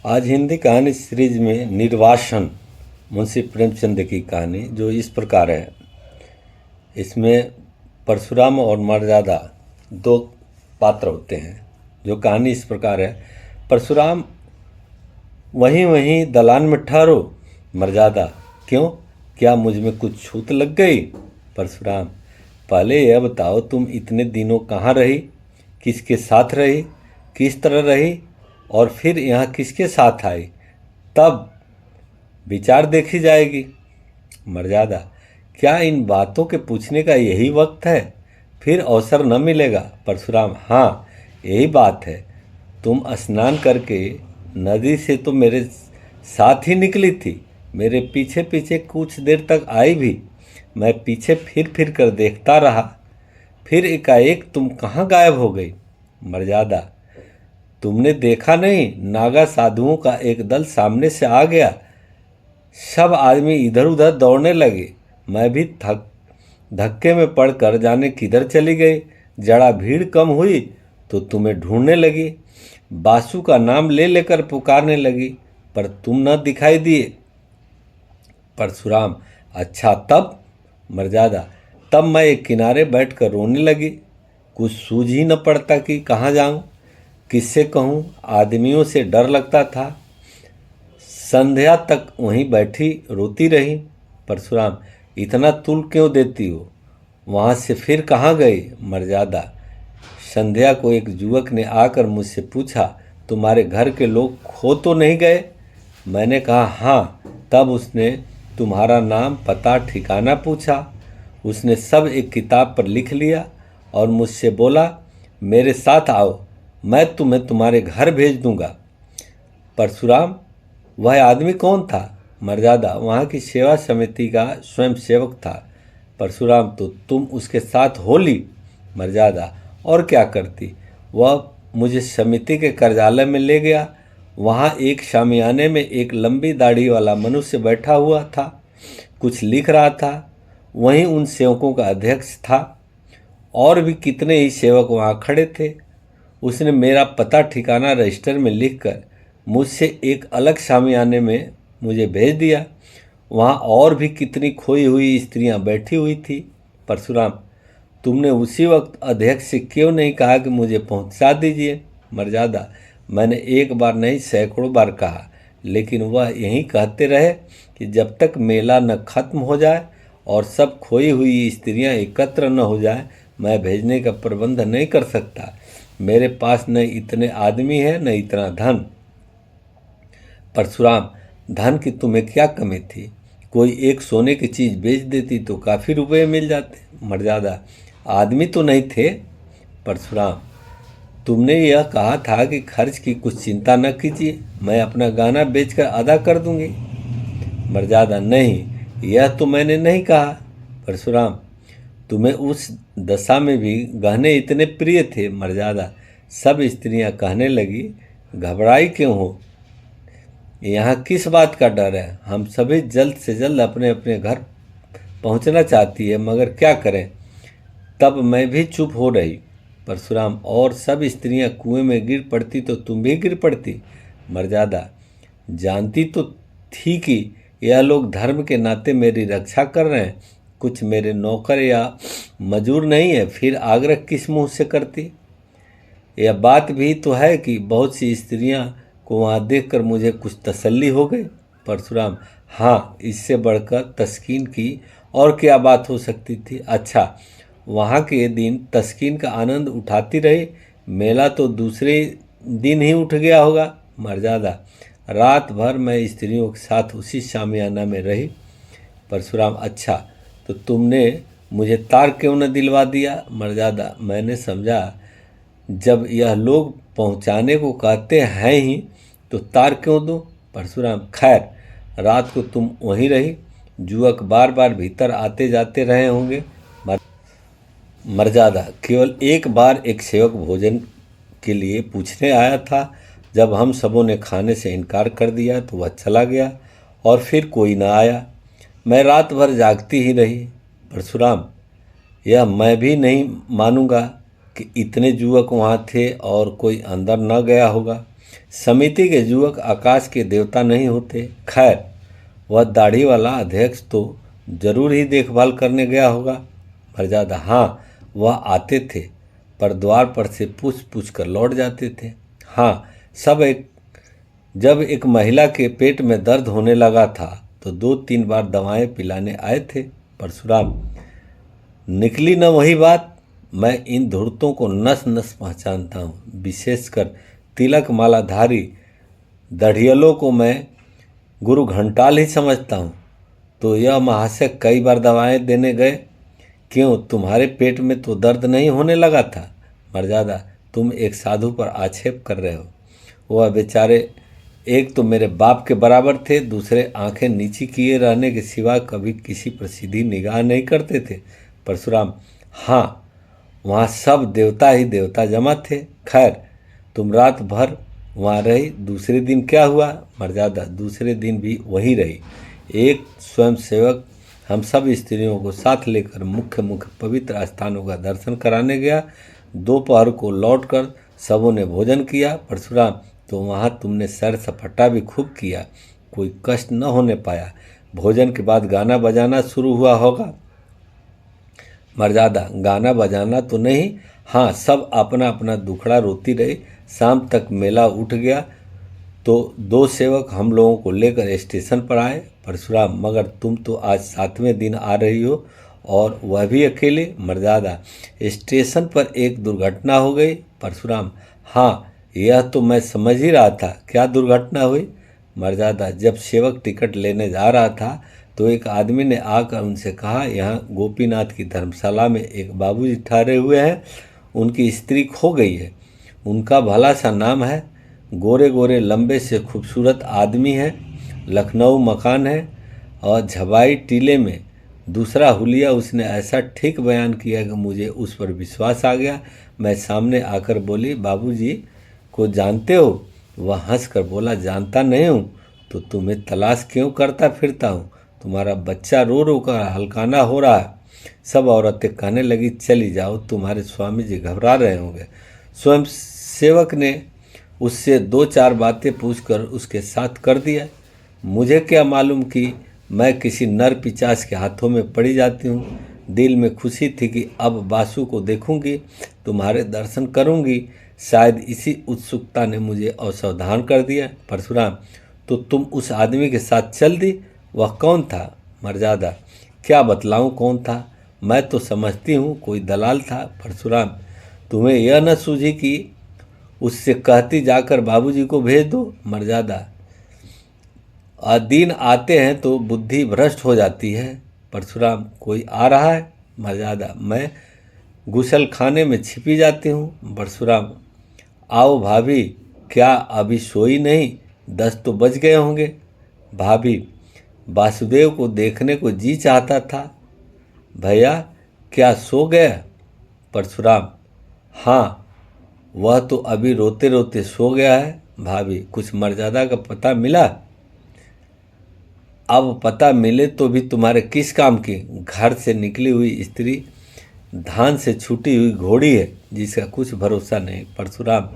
आज हिंदी कहानी सीरीज में निर्वासन मुंशी प्रेमचंद की कहानी जो इस प्रकार है। इसमें परशुराम और मर्यादा दो पात्र होते हैं। जो कहानी इस प्रकार है। परशुराम वहीं वहीं दलान में ठहरो। मर्यादा क्यों, क्या मुझ में कुछ छूत लग गई? परशुराम पहले यह बताओ, तुम इतने दिनों कहाँ रही, किसके साथ रही, किस तरह रही और फिर यहाँ किसके साथ आई, तब विचार देखी जाएगी। मर्यादा क्या इन बातों के पूछने का यही वक्त है? फिर अवसर न मिलेगा। परशुराम हाँ, यही बात है। तुम स्नान करके नदी से तो मेरे साथ ही निकली थी, मेरे पीछे पीछे कुछ देर तक आई भी। मैं पीछे फिर कर देखता रहा, फिर एकाएक तुम कहाँ गायब हो गई? मर्यादा तुमने देखा नहीं, नागा साधुओं का एक दल सामने से आ गया। सब आदमी इधर उधर दौड़ने लगे। मैं भी धक्के में पड़कर जाने किधर चली गई। जरा भीड़ कम हुई तो तुम्हें ढूंढने लगी, बासु का नाम ले लेकर पुकारने लगी, पर तुम न दिखाई दिए। परशुराम अच्छा तब? मर्यादा तब मैं एक किनारे बैठकर रोने लगी। कुछ सूझ ही न पड़ता कि कहाँ जाऊँ, किससे कहूँ। आदमियों से डर लगता था। संध्या तक वहीं बैठी रोती रही। परशुराम इतना तुल क्यों देती हो? वहाँ से फिर कहाँ गई? मर्यादा संध्या को एक युवक ने आकर मुझसे पूछा, तुम्हारे घर के लोग खो तो नहीं गए? मैंने कहा हाँ। तब उसने तुम्हारा नाम पता ठिकाना पूछा। उसने सब एक किताब पर लिख लिया और मुझसे बोला, मेरे साथ आओ, मैं तुम्हें तुम्हारे घर भेज दूंगा। परशुराम वह आदमी कौन था? मर्यादा वहाँ की सेवा समिति का स्वयं सेवक था। परशुराम तो तुम उसके साथ हो ली? मर्यादा और क्या करती, वह मुझे समिति के कार्यालय में ले गया। वहाँ एक शामियाने में एक लंबी दाढ़ी वाला मनुष्य बैठा हुआ था, कुछ लिख रहा था। वहीं उन सेवकों का अध्यक्ष था। और भी कितने ही सेवक वहाँ खड़े थे। उसने मेरा पता ठिकाना रजिस्टर में लिखकर मुझसे एक अलग शामियाने में मुझे भेज दिया। वहाँ और भी कितनी खोई हुई स्त्रियाँ बैठी हुई थी। परशुराम तुमने उसी वक्त अध्यक्ष से क्यों नहीं कहा कि मुझे पहुँचा दीजिए? मर्यादा मैंने एक बार नहीं सैकड़ों बार कहा, लेकिन वह यही कहते रहे कि जब तक मेला न खत्म हो जाए और सब खोई हुई स्त्रियां एकत्र न हो जाए, मैं भेजने का प्रबंध नहीं कर सकता। मेरे पास न इतने आदमी हैं न इतना धन। परशुराम धन की तुम्हें क्या कमी थी? कोई एक सोने की चीज़ बेच देती तो काफ़ी रुपए मिल जाते। मर्यादा आदमी तो नहीं थे। परशुराम तुमने यह कहा था कि खर्च की कुछ चिंता न कीजिए, मैं अपना गहना बेचकर अदा कर दूंगी। मर्यादा नहीं, यह तो मैंने नहीं कहा। परशुराम तुम्हें उस दशा में भी गहने इतने प्रिय थे? मर्यादा सब स्त्रियां कहने लगी, घबराई क्यों हो, यहाँ किस बात का डर है? हम सभी जल्द से जल्द अपने अपने घर पहुँचना चाहती है, मगर क्या करें। तब मैं भी चुप हो रही। परशुराम और सब स्त्रियां कुएं में गिर पड़ती तो तुम भी गिर पड़ती। मर्यादा जानती तो थी कि यह लोग धर्म के नाते मेरी रक्षा कर रहे हैं, कुछ मेरे नौकर या मजूर नहीं है, फिर आग्रह किस मुंह से करती? यह बात भी तो है कि बहुत सी स्त्रियां को वहाँ देखकर मुझे कुछ तसल्ली हो गई। परशुराम हाँ, इससे बढ़कर तस्कीन की और क्या बात हो सकती थी। अच्छा, वहाँ के दिन तस्कीन का आनंद उठाती रही, मेला तो दूसरे दिन ही उठ गया होगा। मर्यादा रात भर मैं स्त्रियों के साथ उसी शामियाना में रही। परशुराम अच्छा, तो तुमने मुझे तार क्यों न दिलवा दिया? मर्यादा मैंने समझा जब यह लोग पहुंचाने को कहते हैं ही तो तार क्यों दूं? परशुराम खैर रात को तुम वहीं रही, युवक बार बार भीतर आते जाते रहे होंगे। मर्यादा केवल एक बार एक सेवक भोजन के लिए पूछने आया था। जब हम सबों ने खाने से इनकार कर दिया तो वह चला गया और फिर कोई न आया। मैं रात भर जागती ही रही। परशुराम यह मैं भी नहीं मानूंगा कि इतने युवक वहाँ थे और कोई अंदर न गया होगा। समिति के युवक आकाश के देवता नहीं होते। खैर, वह दाढ़ी वाला अध्यक्ष तो जरूर ही देखभाल करने गया होगा। मर्यादा, हाँ, वह आते थे, पर द्वार पर से पूछ पूछ कर लौट जाते थे। हाँ, जब एक महिला के पेट में दर्द होने लगा था तो 2-3 बार दवाएं पिलाने आए थे। परशुराम, निकली न वही बात। मैं इन धूर्तों को नस नस पहचानता हूँ, विशेषकर तिलक मालाधारी दढ़ियलों को मैं गुरु घंटाल ही समझता हूँ। तो यह महाशय कई बार दवाएं देने गए, क्यों, तुम्हारे पेट में तो दर्द नहीं होने लगा था? मर्यादा, तुम एक साधु पर आक्षेप कर रहे हो। वह बेचारे एक तो मेरे बाप के बराबर थे, दूसरे आंखें नीची किए रहने के सिवा कभी किसी पर सीधी निगाह नहीं करते थे। परशुराम, हाँ, वहाँ सब देवता ही देवता जमा थे। खैर, तुम रात भर वहाँ रही, दूसरे दिन क्या हुआ? मर्यादा, दूसरे दिन भी वहीं रही। एक स्वयंसेवक हम सब स्त्रियों को साथ लेकर मुख्य मुख्य पवित्र स्थानों का दर्शन कराने गया। दोपहर को लौटकर सबों ने भोजन किया। परशुराम, तो वहाँ तुमने सैर सपाटा भी खूब किया, कोई कष्ट न होने पाया। भोजन के बाद गाना बजाना शुरू हुआ होगा। मर्यादा, गाना बजाना तो नहीं, हाँ, सब अपना अपना दुखड़ा रोती रही। शाम तक मेला उठ गया तो 2 सेवक हम लोगों को लेकर स्टेशन पर आए। परशुराम, मगर तुम तो आज 7वें दिन आ रही हो और वह भी अकेले। मर्यादा, स्टेशन पर एक दुर्घटना हो गई। परशुराम, हाँ, यह तो मैं समझ ही रहा था। क्या दुर्घटना हुई? मर्यादा, जब सेवक टिकट लेने जा रहा था तो एक आदमी ने आकर उनसे कहा, यहाँ गोपीनाथ की धर्मशाला में एक बाबूजी ठहरे हुए हैं, उनकी स्त्री खो गई है। उनका भला सा नाम है, गोरे गोरे लंबे से खूबसूरत आदमी है, लखनऊ मकान है और झबाई टीले में। दूसरा हुलिया उसने ऐसा ठीक बयान किया कि मुझे उस पर विश्वास आ गया। मैं सामने आकर बोली, बाबूजी को जानते हो? वह हंसकर बोला, जानता नहीं हूँ तो तुम्हें तलाश क्यों करता फिरता हूँ? तुम्हारा बच्चा रो रो कर हलकाना हो रहा है। सब औरतें कहने लगी, चली जाओ, तुम्हारे स्वामी जी घबरा रहे होंगे। स्वयं सेवक ने उससे 2-4 बातें पूछकर उसके साथ कर दिया। मुझे क्या मालूम कि मैं किसी नर पिचास के हाथों में पड़ी जाती हूँ। दिल में खुशी थी कि अब बासु को देखूंगी, तुम्हारे दर्शन करूंगी। शायद इसी उत्सुकता ने मुझे असावधान कर दिया। परशुराम, तो तुम उस आदमी के साथ चल दी? वह कौन था? मर्यादा, क्या बतलाऊं कौन था? मैं तो समझती हूँ कोई दलाल था। परशुराम, तुम्हें यह न सूझी कि उससे कहती जाकर बाबूजी को भेज दो? मर्यादा, दिन आते हैं तो बुद्धि भ्रष्ट हो जाती है। परशुराम, कोई आ रहा है? मर्यादा, मैं गुसल खाने में छिपी जाती हूँ। परशुराम, आओ भाभी, क्या अभी सोई नहीं? 10 तो बज गए होंगे। भाभी, वासुदेव को देखने को जी चाहता था। भैया, क्या सो गया? परशुराम, हाँ, वह तो अभी रोते रोते सो गया है। भाभी, कुछ मर्यादा का पता मिला? अब पता मिले तो भी तुम्हारे किस काम की? घर से निकली हुई स्त्री धान से छूटी हुई घोड़ी है जिसका कुछ भरोसा नहीं। परशुराम,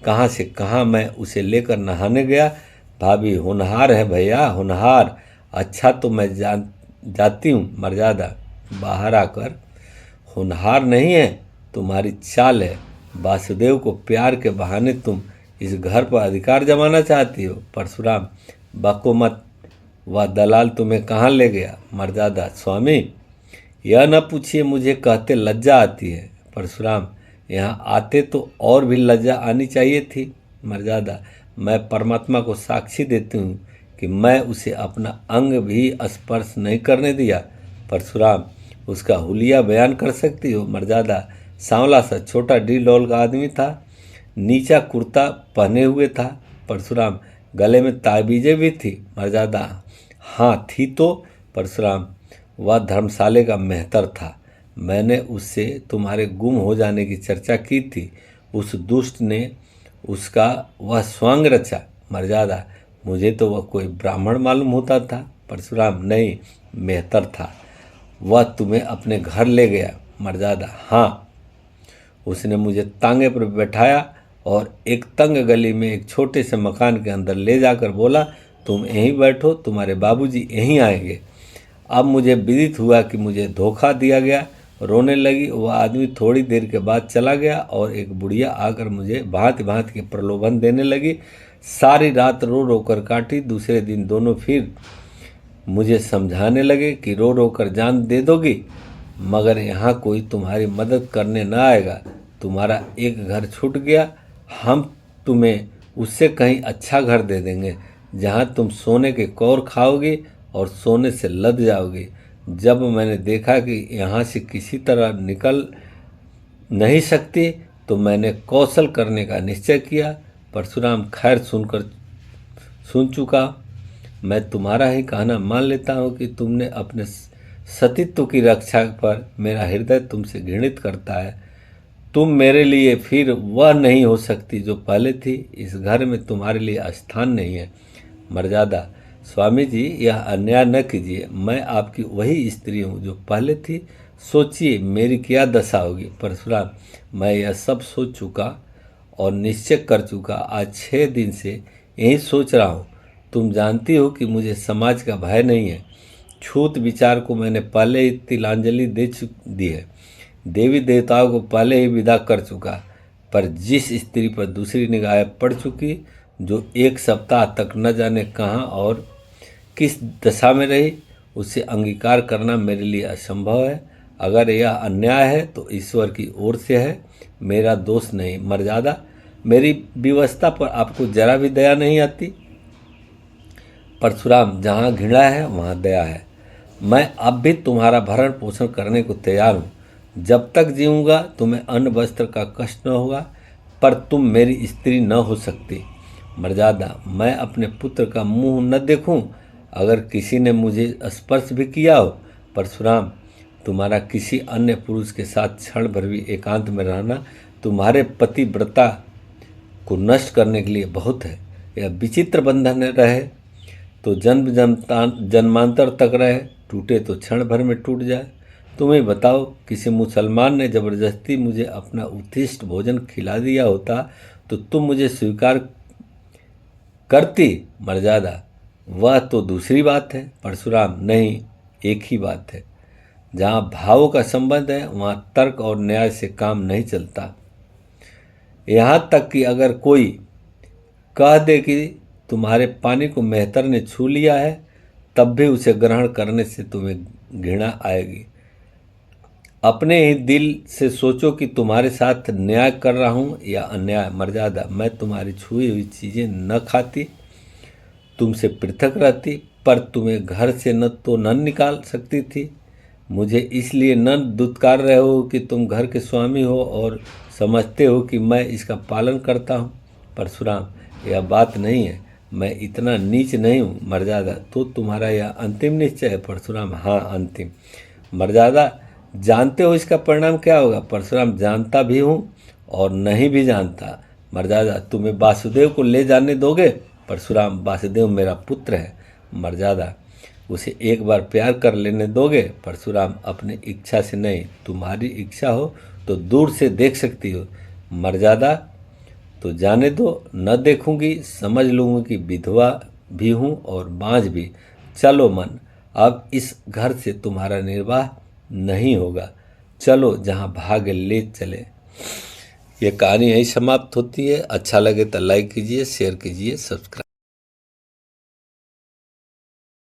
कहाँ से कहाँ मैं उसे लेकर नहाने गया। भाभी, होनहार है भैया, होनहार। अच्छा, तो मैं जाती हूँ। मर्यादा, बाहर आकर, होनहार नहीं है, तुम्हारी चाल है। वासुदेव को प्यार के बहाने तुम इस घर पर अधिकार जमाना चाहती हो। परशुराम, बको मत, वह दलाल तुम्हें कहाँ ले गया? मर्यादा, स्वामी, यह न पूछिए, मुझे कहते लज्जा आती है। परशुराम, यहाँ आते तो और भी लज्जा आनी चाहिए थी। मर्यादा, मैं परमात्मा को साक्षी देती हूँ कि मैं उसे अपना अंग भी स्पर्श नहीं करने दिया। परशुराम, उसका हुलिया बयान कर सकती हो? मर्यादा, सांवला सा छोटा डील का आदमी था, नीचा कुर्ता पहने हुए था। परशुराम, गले में ताबीजें भी थी? मर्यादा, हाँ थी तो। परशुराम, वह धर्मशाले का मेहतर था। मैंने उससे तुम्हारे गुम हो जाने की चर्चा की थी। उस दुष्ट ने उसका वह स्वांग रचा। मर्यादा, मुझे तो वह कोई ब्राह्मण मालूम होता था। परशुराम, नहीं, मेहतर था। वह तुम्हें अपने घर ले गया? मर्यादा, हाँ, उसने मुझे तांगे पर बैठाया और एक तंग गली में एक छोटे से मकान के अंदर ले जाकर बोला, तुम यहीं बैठो, तुम्हारे बाबूजी यहीं आएंगे। अब मुझे विदित हुआ कि मुझे धोखा दिया गया। रोने लगी। वह आदमी थोड़ी देर के बाद चला गया और एक बुढ़िया आकर मुझे भांति भांति के प्रलोभन देने लगी। सारी रात रो रो कर काटी। दूसरे दिन दोनों फिर मुझे समझाने लगे कि रो रो कर जान दे दोगी, मगर यहाँ कोई तुम्हारी मदद करने न आएगा। तुम्हारा एक घर छूट गया, हम तुम्हें उससे कहीं अच्छा घर दे देंगे, जहाँ तुम सोने के कौर खाओगी और सोने से लद जाओगी। जब मैंने देखा कि यहाँ से किसी तरह निकल नहीं सकती, तो मैंने कौशल करने का निश्चय किया। परशुराम खैर सुन चुका। मैं तुम्हारा ही कहना मान लेता हूँ कि तुमने अपने सतीत्व की रक्षा पर मेरा हृदय तुमसे घृणित करता है। तुम मेरे लिए फिर वह नहीं हो सकती जो पहले थी। इस घर में तुम्हारे लिए स्थान नहीं है। मर्यादा, स्वामी जी, यह अन्याय न कीजिए। मैं आपकी वही स्त्री हूँ जो पहले थी। सोचिए मेरी क्या दशा होगी। परशुराम, मैं यह सब सोच चुका और निश्चय कर चुका। आज 6 दिन से यही सोच रहा हूँ। तुम जानती हो कि मुझे समाज का भय नहीं है। छूत विचार को मैंने पहले ही तिलांजलि दे दी है। देवी देवताओं को पहले ही विदा कर चुका। पर जिस स्त्री पर दूसरी निगाह पड़ चुकी, जो 1 सप्ताह तक न जाने कहाँ और किस दशा में रही, उसे अंगीकार करना मेरे लिए असंभव है। अगर यह अन्याय है तो ईश्वर की ओर से है, मेरा दोष नहीं। मर्यादा, मेरी विवशता पर आपको जरा भी दया नहीं आती। परशुराम, जहाँ घृणा है वहाँ दया है। मैं अब भी तुम्हारा भरण पोषण करने को तैयार हूँ। जब तक जीऊँगा तुम्हें अन्न वस्त्र का कष्ट न होगा, पर तुम मेरी स्त्री न हो सकती। मर्यादा, मैं अपने पुत्र का मुंह न देखूं अगर किसी ने मुझे स्पर्श भी किया हो। परशुराम, तुम्हारा किसी अन्य पुरुष के साथ क्षण भर भी एकांत में रहना तुम्हारे पतिव्रता को नष्ट करने के लिए बहुत है। यह विचित्र बंधन रहे तो जन्मांतर तक रहे, टूटे तो क्षण भर में टूट जाए। तुम्हें बताओ, किसी मुसलमान ने जबरदस्ती मुझे अपना उत्कृष्ट भोजन खिला दिया होता तो तुम मुझे स्वीकार करती। मर्यादा, वह तो दूसरी बात है। परशुराम, नहीं, एक ही बात है। जहाँ भावों का संबंध है वहाँ तर्क और न्याय से काम नहीं चलता। यहाँ तक कि अगर कोई कह दे कि तुम्हारे पानी को मेहतर ने छू लिया है, तब भी उसे ग्रहण करने से तुम्हें घृणा आएगी। अपने ही दिल से सोचो कि तुम्हारे साथ न्याय कर रहा हूँ या अन्याय। मर्यादा, मैं तुम्हारी छुई हुई चीज़ें न खाती, तुमसे पृथक रहती, पर तुम्हें घर से न निकाल सकती थी। मुझे इसलिए न दुत्कार रहे हो कि तुम घर के स्वामी हो और समझते हो कि मैं इसका पालन करता हूँ। परशुराम, यह बात नहीं है, मैं इतना नीच नहीं हूँ। मर्यादा, तो तुम्हारा यह अंतिम निश्चय है। परशुराम, हाँ, अंतिम। मर्यादा, जानते हो इसका परिणाम क्या होगा। परशुराम, जानता भी हूँ और नहीं भी जानता। मर्यादा, तुम्हें वासुदेव को ले जाने दोगे। परशुराम, वासुदेव मेरा पुत्र है। मर्यादा, उसे एक बार प्यार कर लेने दोगे। परशुराम, अपनी इच्छा से नहीं, तुम्हारी इच्छा हो तो दूर से देख सकती हो। मर्यादा, तो जाने दो, न देखूंगी। समझ लूँगी कि विधवा भी हूँ और बाँझ भी। चलो मन, अब इस घर से तुम्हारा निर्वाह नहीं होगा। चलो जहाँ भाग्य ले चले। ये कहानी यही समाप्त होती है। अच्छा लगे तो लाइक कीजिए, शेयर कीजिए, सब्सक्राइब।